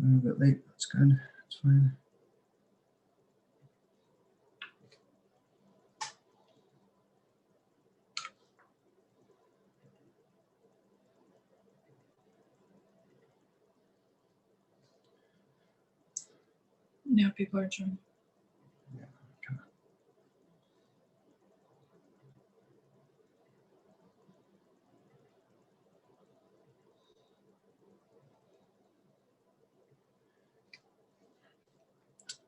joined a bit late. That's good. That's fine. Yeah, people are joining. Yeah, okay.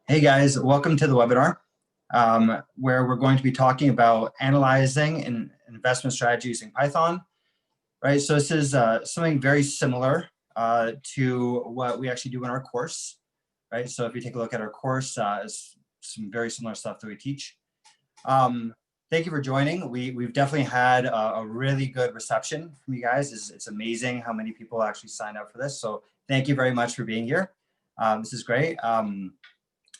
Hey guys, welcome to the webinar where we're going to be talking about analyzing an investment strategy using Python, right? So this is something very similar to what we actually do in our course, right? So if you take a look at our course, it's some very similar stuff that we teach. Thank you for joining. We've definitely had a really good reception from you guys. It's amazing how many people actually signed up for this. So thank you very much for being here. This is great.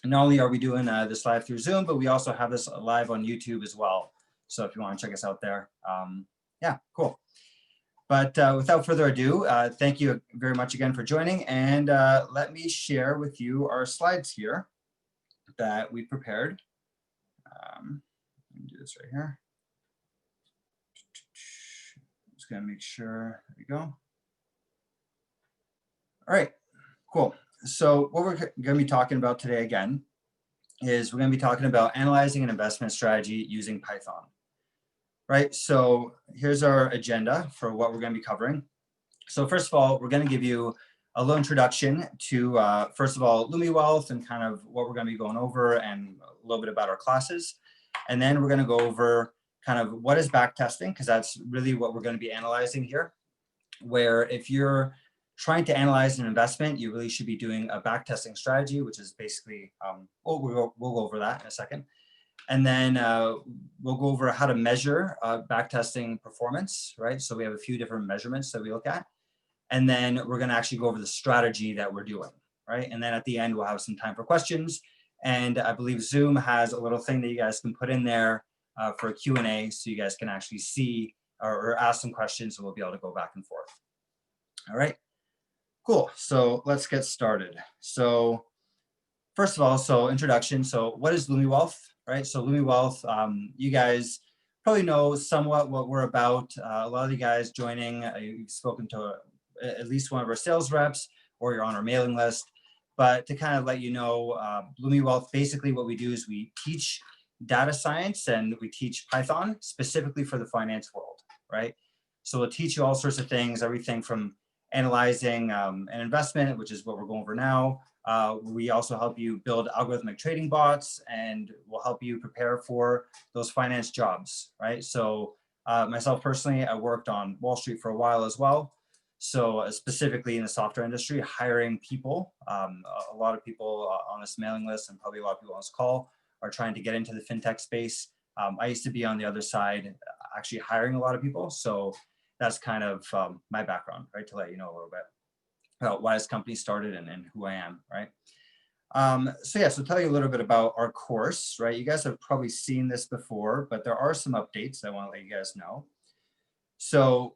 Not only are we doing this live through Zoom, but we also have this live on YouTube as well. So if you want to check us out there, yeah, cool. But without further ado, thank you very much again for joining. And let me share with you our slides here that we prepared. Let me do this right here. Just gonna make sure, there we go. All right, cool. So what we're going to be talking about today again is we're going to be talking about analyzing an investment strategy using Python, right? So here's our agenda for what we're going to be covering. So first of all, we're going to give you a little introduction to, first of all, LumiWealth and kind of what we're going to be going over and a little bit about our classes. And then we're going to go over kind of what is backtesting, because that's really what we're going to be analyzing here, where if you're trying to analyze an investment, you really should be doing a backtesting strategy, which is basically, we'll go over that in a second. And then we'll go over how to measure backtesting performance, right? So we have a few different measurements that we look at. And then we're gonna actually go over the strategy that we're doing, right? And then at the end, we'll have some time for questions. And I believe Zoom has a little thing that you guys can put in there for a Q&A, so you guys can actually see or ask some questions, and we'll be able to go back and forth. All right. Cool, so let's get started. So first of all, so introduction. So what is LumiWealth, right? So LumiWealth, you guys probably know somewhat what we're about. A lot of you guys joining, you've spoken to at least one of our sales reps, or you're on our mailing list. But to kind of let you know, LumiWealth, basically what we do is we teach data science and we teach Python specifically for the finance world, right? So we'll teach you all sorts of things, everything from analyzing an investment, which is what we're going over now. We also help you build algorithmic trading bots, and we'll help you prepare for those finance jobs, right? So myself personally, I worked on Wall Street for a while as well. So specifically in the software industry, hiring people, a lot of people on this mailing list and probably a lot of people on this call are trying to get into the fintech space. I used to be on the other side, actually hiring a lot of people. So that's kind of my background, right? To let you know a little bit about why this company started and who I am, right? So yeah, so tell you a little bit about our course, right? You guys have probably seen this before, but there are some updates I want to let you guys know. So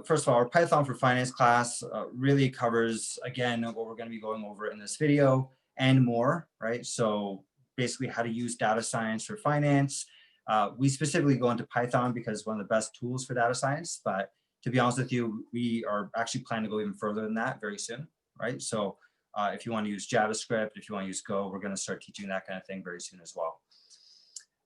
first of all, our Python for Finance class really covers, again, what we're going to be going over in this video and more, right? So basically how to use data science for finance. We specifically go into Python because it's one of the best tools for data science, but to be honest with you, we are actually planning to go even further than that very soon, right? So if you want to use JavaScript, if you want to use Go, we're going to start teaching that kind of thing very soon as well.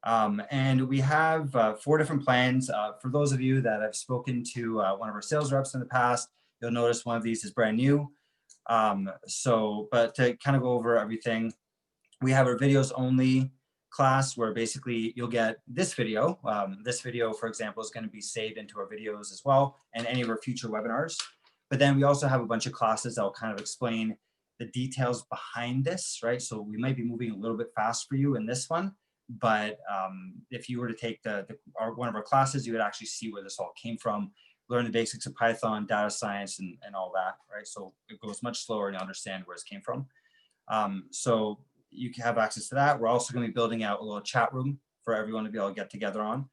And we have 4 different plans. For those of you that have spoken to one of our sales reps in the past, you'll notice one of these is brand new. But to kind of go over everything, we have our videos only class where basically you'll get this video. This video, for example, is going to be saved into our videos as well and any of our future webinars. But then we also have a bunch of classes that will kind of explain the details behind this, right? So we might be moving a little bit fast for you in this one, but if you were to take one of our classes, you would actually see where this all came from, learn the basics of Python, data science, and all that, right? So it goes much slower and you understand where this came from. So you can have access to that. We're also going to be building out a little chat room for everyone to be able to get together on.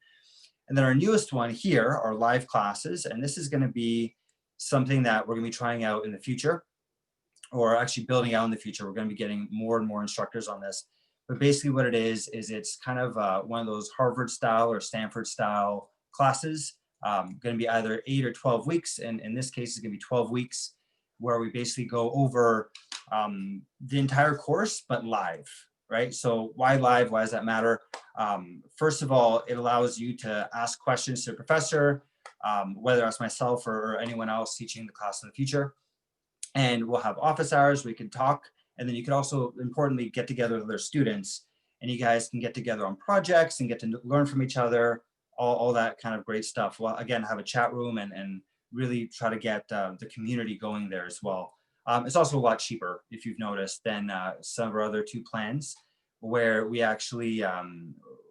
And then our newest one here are live classes. And this is going to be something that we're going to be trying out in the future. or actually building out in the future. We're going to be getting more and more instructors on this. But basically what it is it's kind of one of those Harvard style or Stanford style classes, going to be either 8 or 12 weeks. And in this case, it's going to be 12 weeks where we basically go over the entire course, but live, right? So why live? Why does that matter? First of all, it allows you to ask questions to the professor, whether that's myself or anyone else teaching the class in the future. And we'll have office hours, we can talk. And then you can also importantly get together with other students, and you guys can get together on projects and get to learn from each other, all that kind of great stuff. Well, again, have a chat room and really try to get the community going there as well. It's also a lot cheaper, if you've noticed, than some of our other two plans, where we actually,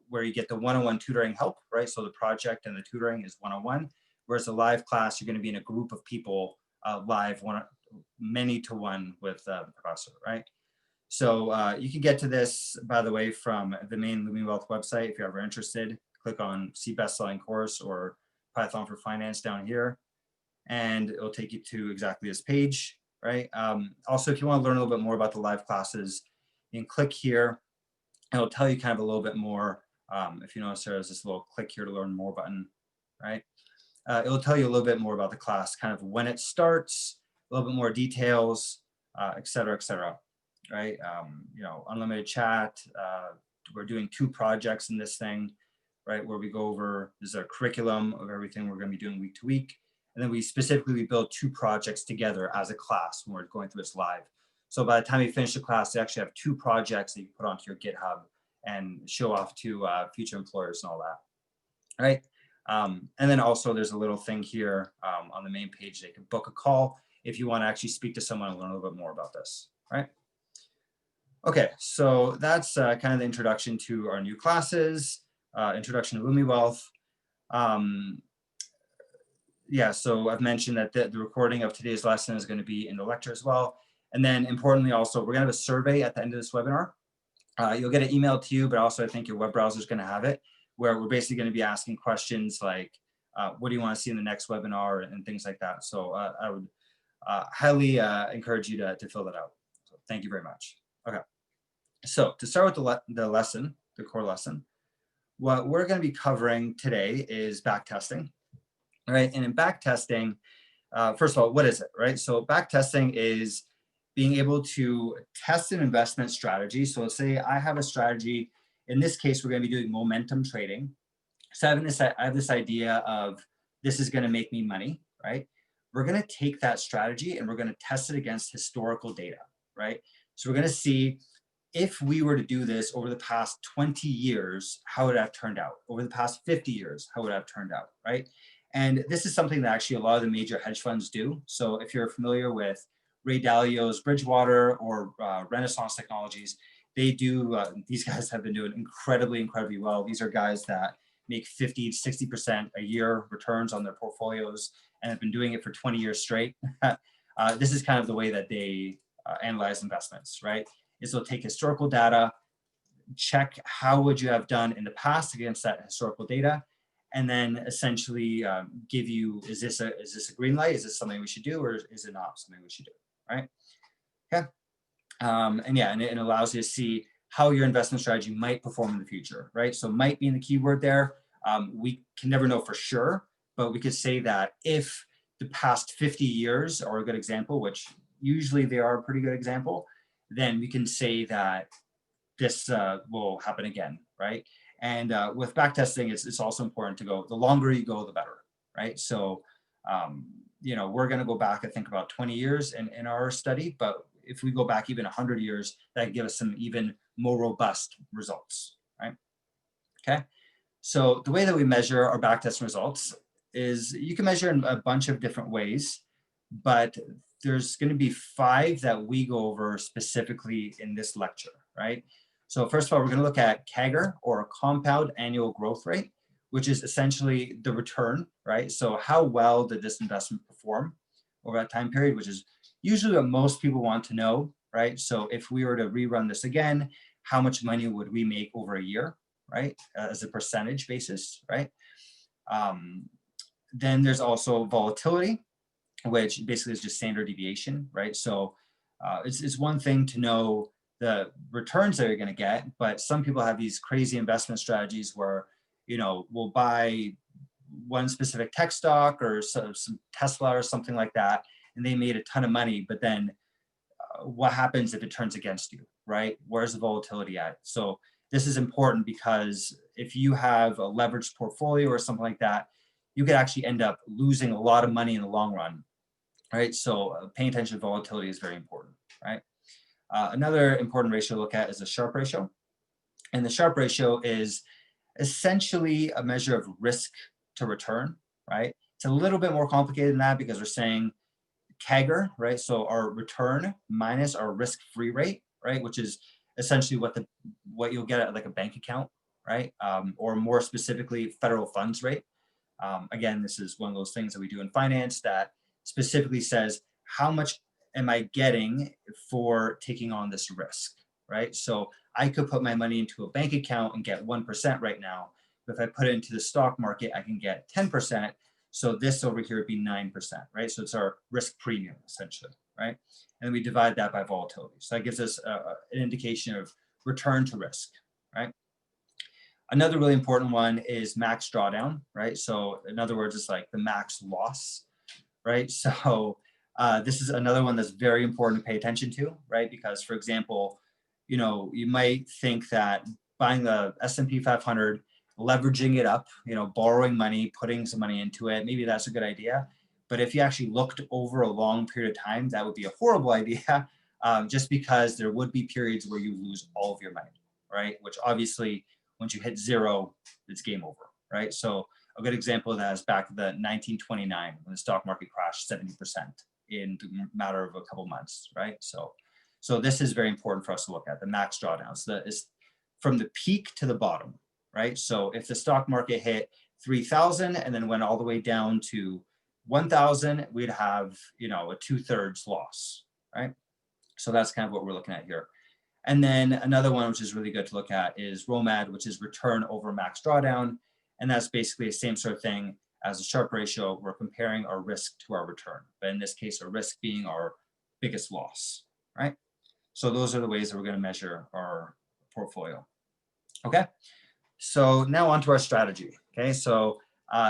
where you get the one-on-one tutoring help, right? So the project and the tutoring is one-on-one, whereas a live class, you're going to be in a group of people live, many to one with the professor, right? So you can get to this, by the way, from the main Looming Wealth website. If you're ever interested, click on see best-selling course or Python for Finance down here, and it'll take you to exactly this page, right? Also, if you want to learn a little bit more about the live classes, you can click here, and it'll tell you kind of a little bit more. If you notice, there's this little click here to learn more button, right? It'll tell you a little bit more about the class, kind of when it starts, a little bit more details, et cetera, right? You know, unlimited chat. We're doing 2 projects in this thing, right? Where we go over, this is our curriculum of everything we're going to be doing week to week. And then we specifically build 2 projects together as a class when we're going through this live. So by the time you finish the class, you actually have 2 projects that you put onto your GitHub and show off to future employers and all that, right? And then also there's a little thing here on the main page that you can book a call if you want to actually speak to someone and learn a little bit more about this, right? Okay, so that's kind of the introduction to our new classes, introduction to Lumi Wealth. Yeah, so I've mentioned that the recording of today's lesson is going to be in the lecture as well. And then importantly also, we're going to have a survey at the end of this webinar. You'll get an email to you, but also I think your web browser is going to have it, where we're basically going to be asking questions like, what do you want to see in the next webinar and things like that. So I would highly encourage you to fill that out. So thank you very much. Okay, so to start with the lesson, the core lesson, what we're going to be covering today is backtesting, right? And in backtesting, first of all, what is it, right? So backtesting is being able to test an investment strategy. So let's say I have a strategy. In this case, we're going to be doing momentum trading. So I have this idea of this is going to make me money, right? We're going to take that strategy and we're going to test it against historical data, right? So we're going to see if we were to do this over the past 20 years, how would it have turned out? Over the past 50 years, how would it have turned out, right? And this is something that actually a lot of the major hedge funds do. So if you're familiar with Ray Dalio's Bridgewater or Renaissance Technologies, they do, these guys have been doing incredibly well. These are guys that make 50 to 60% a year returns on their portfolios and have been doing it for 20 years straight. This is kind of the way that they analyze investments, right? Is they'll take historical data, check how would you have done in the past against that historical data, and then essentially give you, is this a green light? Is this something we should do, or is it not something we should do, right? Okay. And yeah, and it allows you to see how your investment strategy might perform in the future, right? So might being the keyword there. We can never know for sure, but we could say that if the past 50 years are a good example, which usually they are a pretty good example, then we can say that this will happen again, right? And with backtesting, it's also important to go, the longer you go, the better, right? So, you know, we're going to go back, I think, about 20 years in our study, but if we go back even 100 years, that can give us some even more robust results, right? Okay. So the way that we measure our backtest results is you can measure in a bunch of different ways, but there's going to be 5 that we go over specifically in this lecture, right? So first of all, we're going to look at CAGR, or compound annual growth rate, which is essentially the return, right? So how well did this investment perform over that time period, which is usually what most people want to know, right? So if we were to rerun this again, how much money would we make over a year, right? As a percentage basis, right? Then there's also volatility, which basically is just standard deviation, right? So It's one thing to know the returns that you're going to get, but some people have these crazy investment strategies where, we'll buy one specific tech stock or some Tesla or something like that, and they made a ton of money, but then what happens if it turns against you, right? Where's the volatility at? So this is important because if you have a leveraged portfolio or something like that, you could actually end up losing a lot of money in the long run, right? So paying attention to volatility is very important, right? Another important ratio to look at is the Sharpe ratio. And the Sharpe ratio is essentially a measure of risk to return, right? It's a little bit more complicated than that because we're saying CAGR, right? So our return minus our risk-free rate, right? Which is essentially what you'll get at like a bank account, right? Or more specifically, federal funds rate. Again, this is one of those things that we do in finance that specifically says how much am I getting for taking on this risk, right? So I could put my money into a bank account and get 1% right now. But if I put it into the stock market, I can get 10%. So this over here would be 9%, right? So it's our risk premium essentially, right? And we divide that by volatility. So that gives us an indication of return to risk, right? Another really important one is max drawdown, right? So in other words, it's like the max loss, right? So this is another one that's very important to pay attention to, right? Because for example, you might think that buying the S&P 500, leveraging it up, borrowing money, putting some money into it, maybe that's a good idea. But if you actually looked over a long period of time, that would be a horrible idea, just because there would be periods where you lose all of your money, right? Which obviously, once you hit zero, it's game over, right? So a good example of that is back in the 1929 when the stock market crashed 70% in the matter of a couple months, right? So this is very important for us to look at, the max drawdowns. That is from the peak to the bottom, right? So if the stock market hit 3,000 and then went all the way down to 1,000, we'd have, a 2/3 loss, right? So that's kind of what we're looking at here. And then another one, which is really good to look at, is ROMAD, which is return over max drawdown. And that's basically the same sort of thing as a Sharpe ratio. We're comparing our risk to our return, but in this case, our risk being our biggest loss, right? So those are the ways that we're going to measure our portfolio. Okay, so now onto our strategy. Okay, so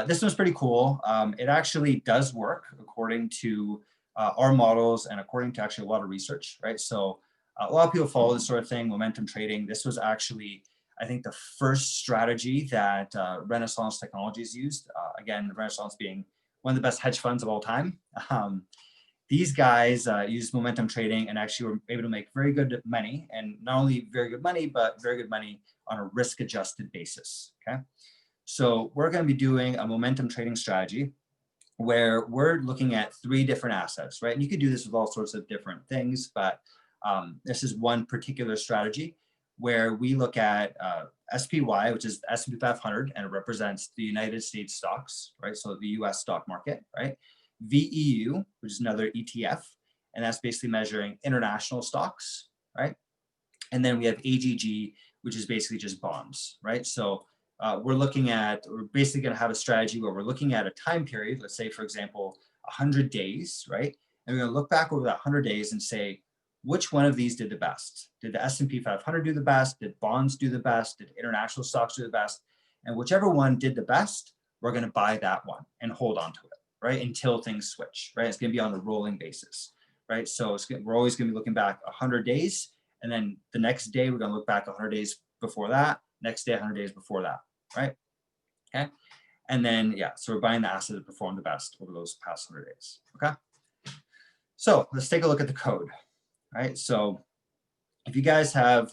this one's pretty cool. It actually does work according to our models and according to actually a lot of research, right? So a lot of people follow this sort of thing, momentum trading. This was actually, I think, the first strategy that Renaissance Technologies used. Again, Renaissance being one of the best hedge funds of all time. These guys used momentum trading and actually were able to make very good money, and not only very good money, but very good money on a risk-adjusted basis, okay? So we're gonna be doing a momentum trading strategy where we're looking at 3 different assets, right? And you could do this with all sorts of different things, but this is one particular strategy where we look at SPY, which is the S&P 500, and it represents the United States stocks, right? So the US stock market, right? VEU, which is another ETF, and that's basically measuring international stocks, right? And then we have AGG, which is basically just bonds, right? So we're basically going to have a strategy where we're looking at a time period, let's say, for example, 100 days, right? And we're going to look back over that 100 days and say, which one of these did the best? Did the S&P 500 do the best? Did bonds do the best? Did international stocks do the best? And whichever one did the best, we're going to buy that one and hold on to it, right? Until things switch, right? It's going to be on a rolling basis, right? So we're always going to be looking back 100 days. And then the next day, we're going to look back 100 days before that. Next day, 100 days before that, right? Okay. And then, yeah, so we're buying the asset that performed the best over those past 100 days, okay? So let's take a look at the code, right? So if you guys have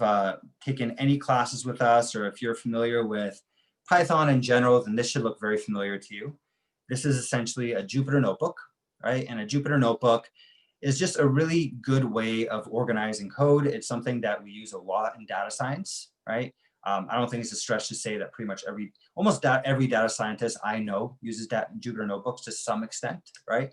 taken any classes with us, or if you're familiar with Python in general, then this should look very familiar to you. This is essentially a Jupyter notebook, right? And a Jupyter notebook is just a really good way of organizing code. It's something that we use a lot in data science, right? I don't think it's a stretch to say that pretty much almost every data scientist I know uses Jupyter notebooks to some extent, right?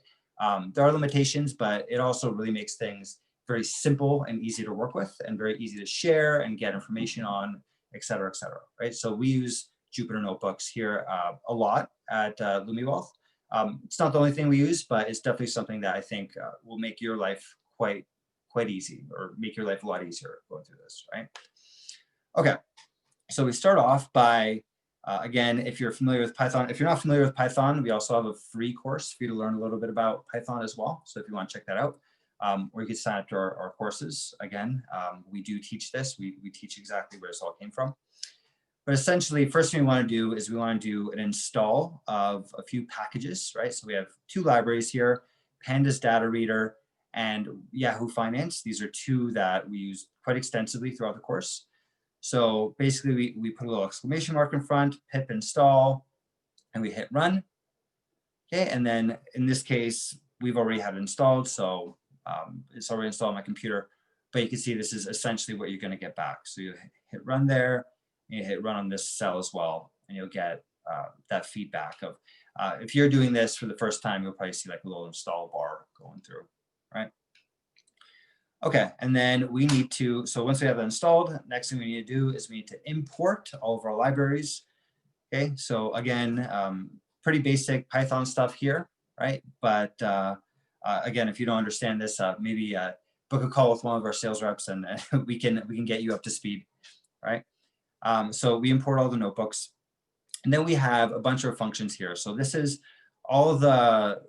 There are limitations, but it also really makes things very simple and easy to work with and very easy to share and get information on, et cetera, right? So we use Jupyter notebooks here a lot at LumiWealth. It's not the only thing we use, but it's definitely something that I think will make your life quite quite easy, or make your life a lot easier going through this, right? Okay, so we start off by, again, if you're familiar with Python, if you're not familiar with Python, we also have a free course for you to learn a little bit about Python as well. So if you want to check that out, or you can sign up to our courses. Again, we do teach this. We teach exactly where this all came from. But essentially, first thing we want to do is we want to do an install of a few packages, right? So we have two libraries here, Pandas Data Reader and Yahoo Finance. These are two that we use quite extensively throughout the course. So basically, we put a little exclamation mark in front, pip install, and we hit run. Okay, and then in this case, we've already had it installed, so it's already installed on my computer. But you can see this is essentially what you're going to get back. So you hit run there, and you hit run on this cell as well, and you'll get that feedback of, if you're doing this for the first time, you'll probably see like a little install bar going through, right? Okay, and then we need to, so once we have that installed, next thing we need to do is we need to import all of our libraries. Okay, so again, pretty basic Python stuff here, right? But again, if you don't understand this, maybe book a call with one of our sales reps, and we can get you up to speed, right? So we import all the notebooks, and then we have a bunch of functions here. So this is all the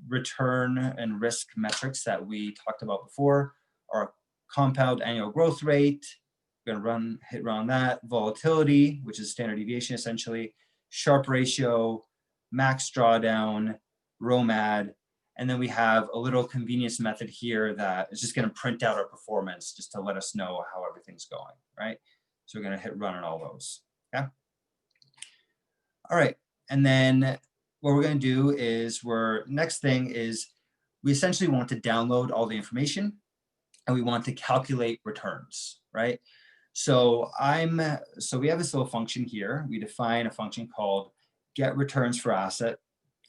return and risk metrics that we talked about before. Our compound annual growth rate, we're gonna hit run on that, volatility, which is standard deviation essentially, Sharpe ratio, max drawdown, ROMAD, and then we have a little convenience method here that is just gonna print out our performance just to let us know how everything's going, right? So we're gonna hit run on all those, okay? All right, and then what we're gonna do is next thing is we essentially want to download all the information, and we want to calculate returns, right? So we have this little function here. We define a function called get returns for asset.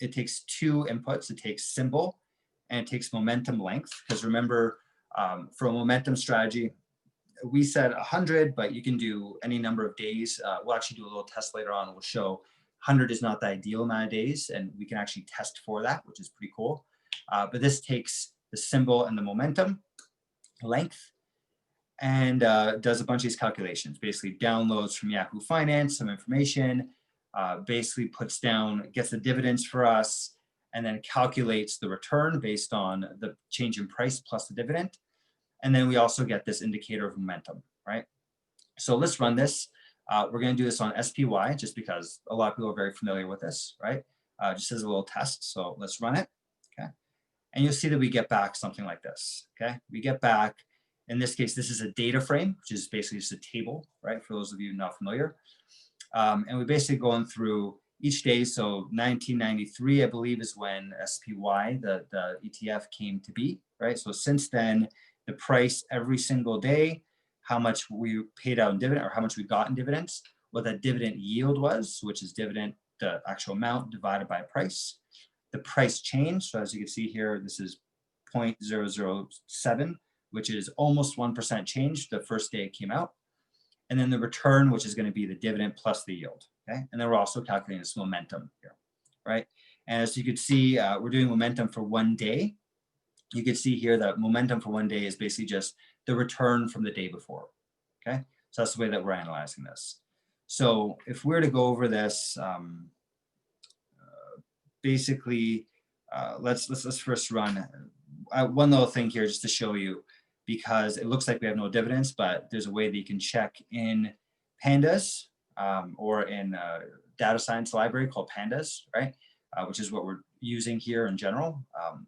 It takes two inputs. It takes symbol and it takes momentum length. Because remember, for a momentum strategy, we said 100, but you can do any number of days. We'll actually do a little test later on. We'll show 100 is not the ideal amount of days, and we can actually test for that, which is pretty cool. But this takes the symbol and the momentum length, and does a bunch of these calculations, basically downloads from Yahoo Finance some information, basically gets the dividends for us, and then calculates the return based on the change in price plus the dividend. And then we also get this indicator of momentum, right? So let's run this. We're going to do this on SPY just because a lot of people are very familiar with this, right? Just as a little test. So let's run it, okay? And you'll see that we get back something like this, okay? We get back, in this case, this is a data frame, which is basically just a table, right? For those of you not familiar. And we're basically going through each day. So 1993, I believe, is when SPY, the ETF, came to be, right? So since then, the price every single day, how much we paid out in dividend, or how much we got in dividends, what that dividend yield was, which is dividend, the actual amount divided by price, the price change. So as you can see here, this is 0.007, which is almost 1% change the first day it came out. And then the return, which is going to be the dividend plus the yield, okay? And then we're also calculating this momentum here, right? And as you can see, we're doing momentum for 1 day. You can see here that momentum for 1 day is basically just the return from the day before, okay? So that's the way that we're analyzing this. So if we're to go over this, basically, let's first run one little thing here just to show you, because it looks like we have no dividends, but there's a way that you can check in Pandas or in a data science library called Pandas, right? Which is what we're using here in general.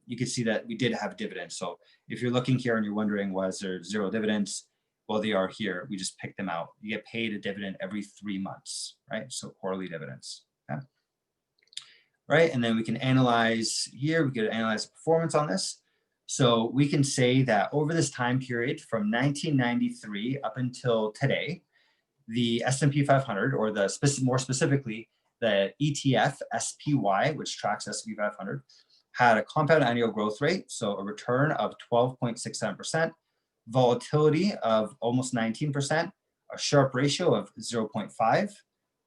You can see that we did have dividends. So if you're looking here and you're wondering, was there 0 dividends? Well, they are here. We just picked them out. You get paid a dividend every 3 months, right? So quarterly dividends, okay? Right, and then we can analyze here, we could analyze the performance on this. So we can say that over this time period from 1993 up until today, the S&P 500, or more specifically, the ETF SPY, which tracks S&P 500, had a compound annual growth rate, so a return of 12.67%, volatility of almost 19%, a Sharpe ratio of 0.5,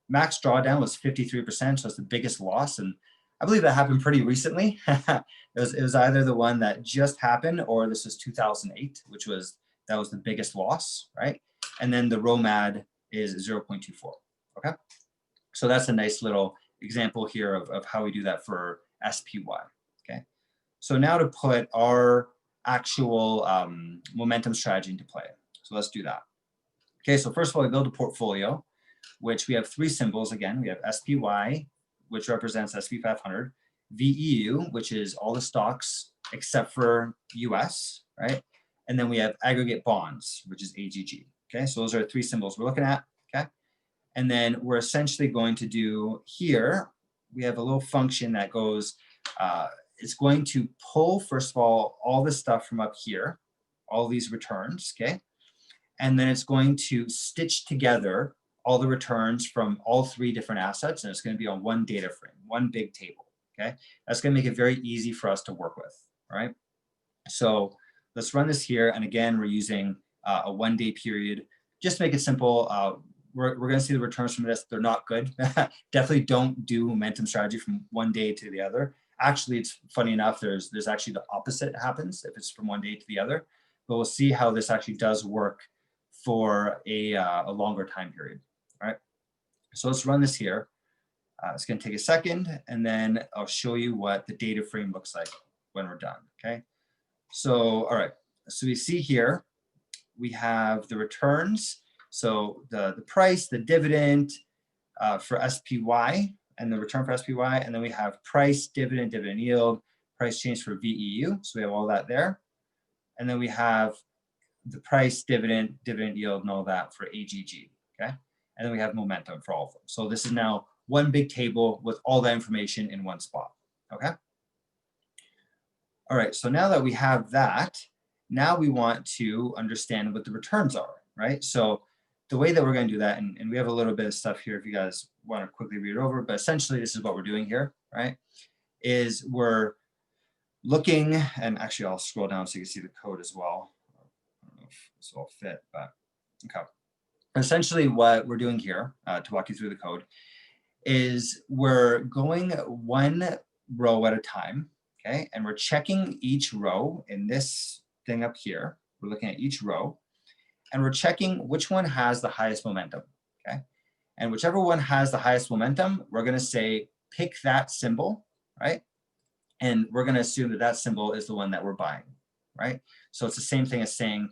max drawdown was 53%, so it's the biggest loss, and I believe that happened pretty recently. It was either the one that just happened or this was 2008, that was the biggest loss, right? And then the ROMAD is 0.24, okay? So that's a nice little example here of how we do that for SPY, okay? So now to put our actual momentum strategy into play. So let's do that. Okay, so first of all, we build a portfolio, which we have three symbols. Again, we have SPY, which represents SP 500, VEU, which is all the stocks except for US, right? And then we have aggregate bonds, which is AGG. Okay, so those are three symbols we're looking at. Okay, and then we're essentially going to do here, we have a little function that goes, it's going to pull, first of all the stuff from up here, all these returns, okay? And then it's going to stitch together all the returns from all three different assets, and it's going to be on one data frame, one big table, okay? That's going to make it very easy for us to work with, all right? So let's run this here, and again, we're using a 1 day period. Just to make it simple, we're going to see the returns from this. They're not good. Definitely don't do momentum strategy from 1 day to the other. Actually, it's funny enough, there's actually the opposite happens if it's from 1 day to the other, but we'll see how this actually does work for a longer time period. All right, so let's run this here. It's going to take a second, and then I'll show you what the data frame looks like when we're done. Okay, so all right, so we see here we have the returns. So the price, the dividend for SPY, and the return for SPY, and then we have price, dividend, dividend yield, price change for VEU. So we have all that there, and then we have the price, dividend, dividend yield, and all that for AGG, okay? And then we have momentum for all of them. So this is now one big table with all that information in one spot, okay? All right, so now that we have that, now we want to understand what the returns are, right? So the way that we're going to do that, and we have a little bit of stuff here if you guys want to quickly read it over, but essentially this is what we're doing here, right? Is we're looking, and actually I'll scroll down so you can see the code as well. I don't know if this will fit, but okay. Essentially what we're doing here, to walk you through the code, is we're going one row at a time, okay? And we're checking each row in this thing up here. We're looking at each row, and we're checking which one has the highest momentum, okay? And whichever one has the highest momentum, we're gonna say, pick that symbol, right? And we're gonna assume that that symbol is the one that we're buying, right? So it's the same thing as saying,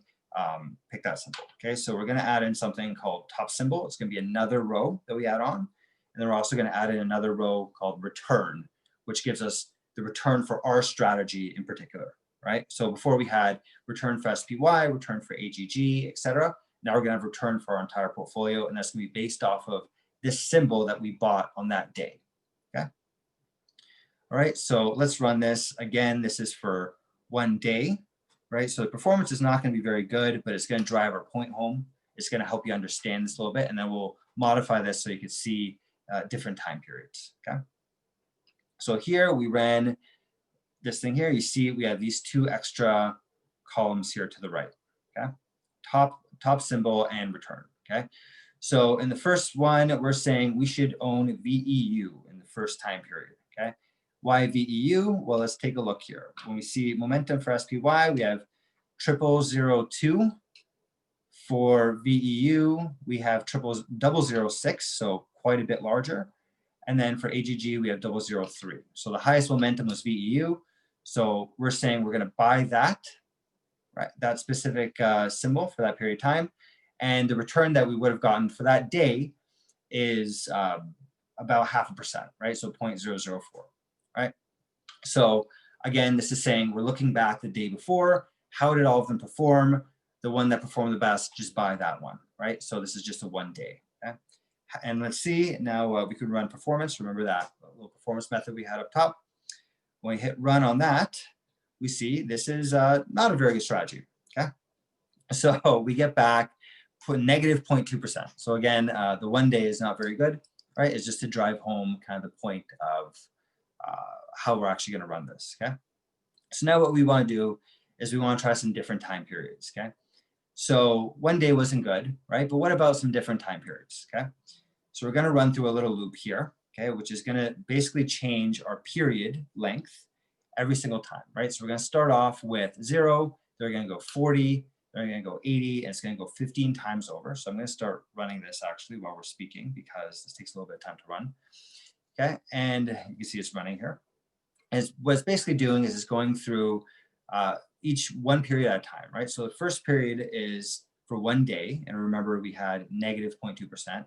pick that symbol, okay? So we're gonna add in something called top symbol. It's gonna be another row that we add on. And then we're also gonna add in another row called return, which gives us the return for our strategy in particular, right? So before we had return for SPY, return for AGG, et cetera. Now we're gonna have return for our entire portfolio, and that's gonna be based off of this symbol that we bought on that day, okay? All right, so let's run this. Again, this is for 1 day, right? So the performance is not gonna be very good, but it's gonna drive our point home. It's gonna help you understand this a little bit, and then we'll modify this so you can see different time periods, okay? So here we ran this thing here. You see we have these two extra columns here to the right, okay? Top symbol and return, okay? So in the first one, we're saying we should own VEU in the first time period, okay? Why VEU? Well, let's take a look here. When we see momentum for SPY, we have 0002. For VEU, we have 006, so quite a bit larger. And then for AGG, we have 003. So the highest momentum was VEU. So we're saying we're going to buy that, right? That specific symbol for that period of time. And the return that we would have gotten for that day is about 0.5%, right? So 0.004, right? So again, this is saying we're looking back the day before. How did all of them perform? The one that performed the best, just buy that one, right? So this is just a 1 day, okay? And let's see, now we could run performance. Remember that little performance method we had up top. When we hit run on that, we see this is not a very good strategy, okay? So we get back negative 0.2%. So again, the 1 day is not very good, right? It's just to drive home kind of the point of how we're actually gonna run this, okay? So now what we wanna do is we wanna try some different time periods, okay? So 1 day wasn't good, right? But what about some different time periods, okay? So we're gonna run through a little loop here, okay, which is going to basically change our period length every single time, right? So we're going to start off with 0, they're going to go 40, they're going to go 80, and it's going to go 15 times over. So I'm going to start running this actually while we're speaking because this takes a little bit of time to run. Okay, and you can see it's running here. And what it's basically doing is it's going through each one period at a time, right? So the first period is for 1 day, and remember we had negative 0.2%.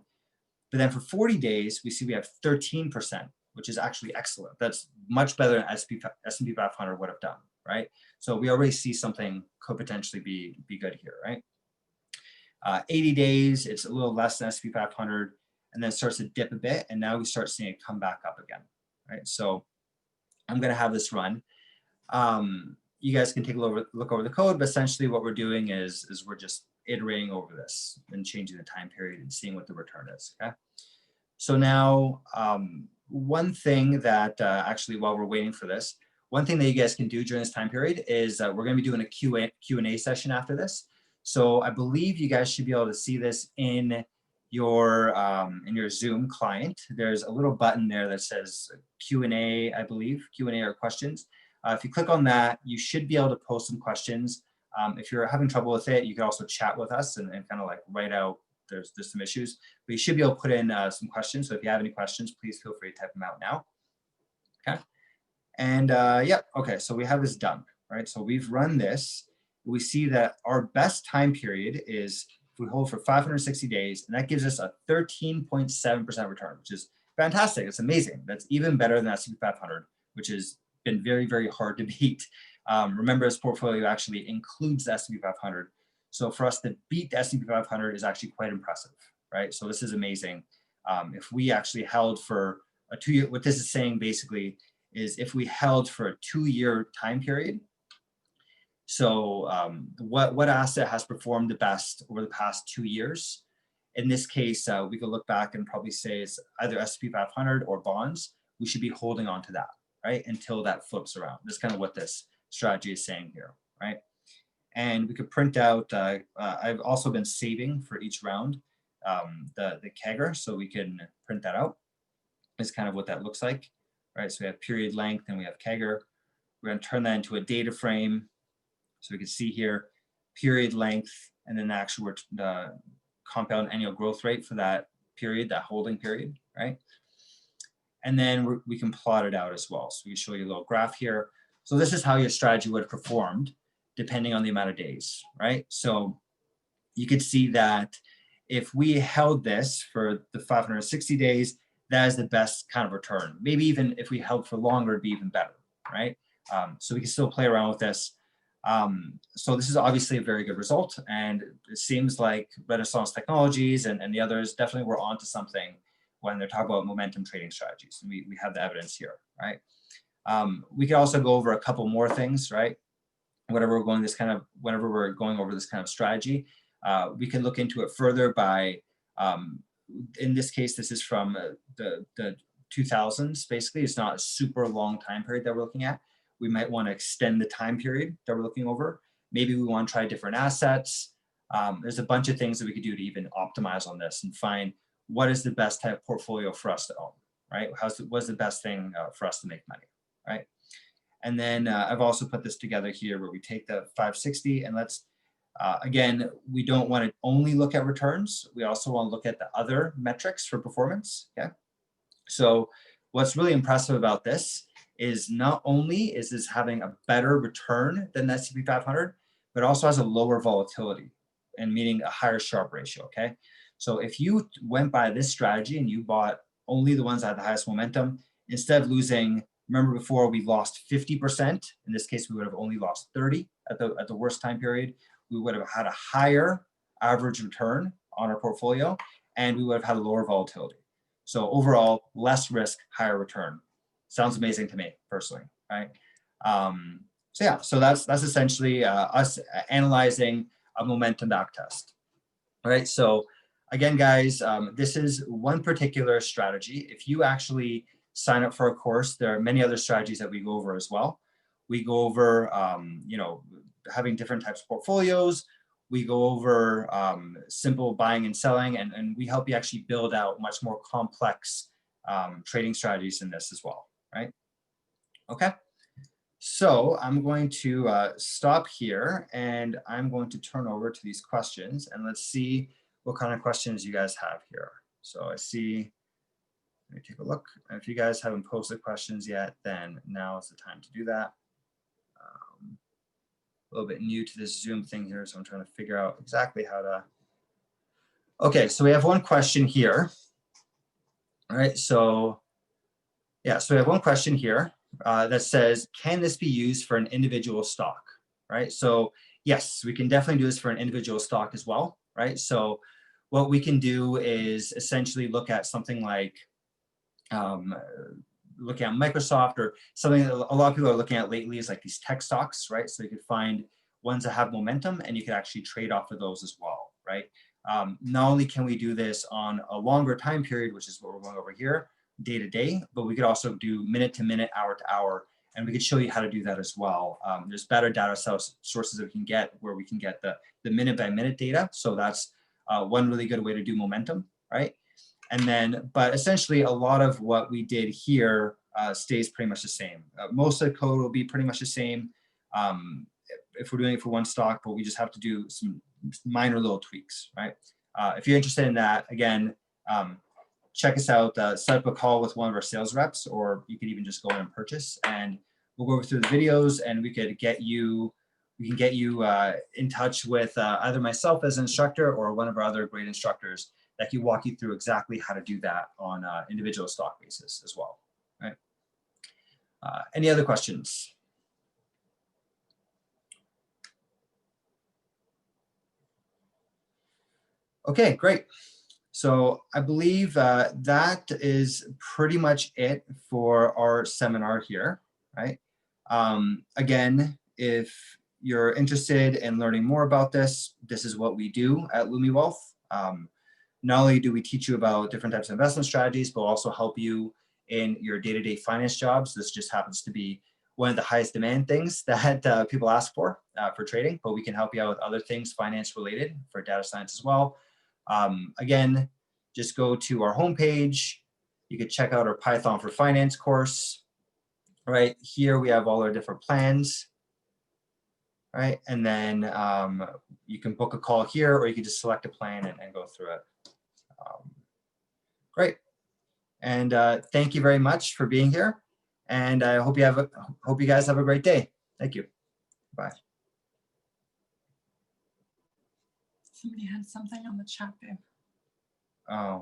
But then for 40 days, we see we have 13%, which is actually excellent. That's much better than S&P 500 would have done, right? So we already see something could potentially be good here, right? 80 days, it's a little less than S&P 500, and then it starts to dip a bit, and now we start seeing it come back up again, right? So I'm going to have this run. You guys can take a look over the code, but essentially what we're doing is we're just iterating over this and changing the time period and seeing what the return is, okay? So now, one thing that actually while we're waiting for this, one thing that you guys can do during this time period is we're going to be doing a Q&A session after this. So I believe you guys should be able to see this in your Zoom client. There's a little button there that says Q&A, I believe, Q&A or questions. If you click on that, you should be able to post some questions. If you're having trouble with it, you can also chat with us and kind of like write out, there's some issues, but you should be able to put in some questions. So if you have any questions, please feel free to type them out now. Okay. And yeah, okay, so we have this done, right? So we've run this. We see that our best time period is if we hold for 560 days, and that gives us a 13.7% return, which is fantastic. It's amazing. That's even better than S&P 500, which has been very, very hard to beat. Remember, this portfolio actually includes the S&P 500. So for us to beat the S&P 500 is actually quite impressive, right? So this is amazing. If we actually held for a 2-year, what this is saying basically is if we held for a 2-year time period, so what asset has performed the best over the past 2 years? In this case, we could look back and probably say it's either S&P 500 or bonds. We should be holding on to that, right? Until that flips around. That's kind of what this strategy is saying here, right? And we could print out, I've also been saving for each round the CAGR, so we can print that out. Is kind of what that looks like, right? So we have period length and we have CAGR. We're going to turn that into a data frame. So we can see here period length and then the actual compound annual growth rate for that period, that holding period, right? And then we can plot it out as well. So we show you a little graph here. So this is how your strategy would have performed depending on the amount of days, right? So you could see that if we held this for the 560 days, that is the best kind of return. Maybe even if we held for longer, it'd be even better, right? So we can still play around with this. So this is obviously a very good result, and it seems like Renaissance Technologies and the others definitely were onto something when they're talking about momentum trading strategies. And we have the evidence here, right? We can also go over a couple more things, right? Whenever we're going over this kind of strategy, we can look into it further by, in this case, this is from the 2000s. Basically, it's not a super long time period that we're looking at. We might want to extend the time period that we're looking over. Maybe we want to try different assets. There's a bunch of things that we could do to even optimize on this and find what is the best type of portfolio for us to own, right? What's the best thing for us to make money, right? And then I've also put this together here where we take the 560 and let's, again, we don't want to only look at returns. We also want to look at the other metrics for performance, okay? So what's really impressive about this is not only is this having a better return than the S&P 500, but also has a lower volatility and meaning a higher Sharpe ratio, okay? So if you went by this strategy and you bought only the ones that had the highest momentum, instead of losing, remember before we lost 50%, in this case, we would have only lost 30 at the worst time period. We would have had a higher average return on our portfolio, and we would have had a lower volatility. So overall, less risk, higher return. Sounds amazing to me personally, right? So yeah, so that's essentially us analyzing a momentum backtest, right? So again, guys, this is one particular strategy. If you actually sign up for a course, there are many other strategies that we go over as well. We go over, having different types of portfolios. We go over simple buying and selling, and we help you actually build out much more complex trading strategies in this as well, right? Okay. So I'm going to stop here and I'm going to turn over to these questions and let's see what kind of questions you guys have here. So I see, let me take a look. If you guys haven't posted questions yet, then now is the time to do that. A little bit new to this Zoom thing here, so I'm trying to figure out exactly how to. Okay, so we have one question here. All right, so yeah, so we have one question here that says, can this be used for an individual stock, right? So yes, we can definitely do this for an individual stock as well, right? So what we can do is essentially look at something like looking at Microsoft or something that a lot of people are looking at lately is like these tech stocks, right? So you could find ones that have momentum and you can actually trade off of those as well, right? Not only can we do this on a longer time period, which is what we're going over here, day to day, but we could also do minute to minute, hour to hour, and we could show you how to do that as well. There's better data sources that we can get where we can get the minute by minute data. So that's one really good way to do momentum, right? And then, but essentially a lot of what we did here stays pretty much the same. Most of the code will be pretty much the same if we're doing it for one stock, but we just have to do some minor little tweaks, right? If you're interested in that, again, check us out, set up a call with one of our sales reps, or you could even just go in and purchase, and we'll go through the videos and we can get you in touch with either myself as an instructor or one of our other great instructors that can walk you through exactly how to do that on an individual stock basis as well, right? Any other questions? Okay, great. So I believe that is pretty much it for our seminar here, right? Again, if you're interested in learning more about this, this is what we do at Lumi Wealth. Not only do we teach you about different types of investment strategies, but also help you in your day-to-day finance jobs. This just happens to be one of the highest demand things that people ask for trading, but we can help you out with other things finance related for data science as well. Again, just go to our homepage. You can check out our Python for Finance course. Right here, we have all our different plans. Right, and then you can book a call here, or you can just select a plan and go through it. Great, and thank you very much for being here. And I hope you guys have a great day. Thank you. Bye. Somebody had something on the chat, babe. Oh.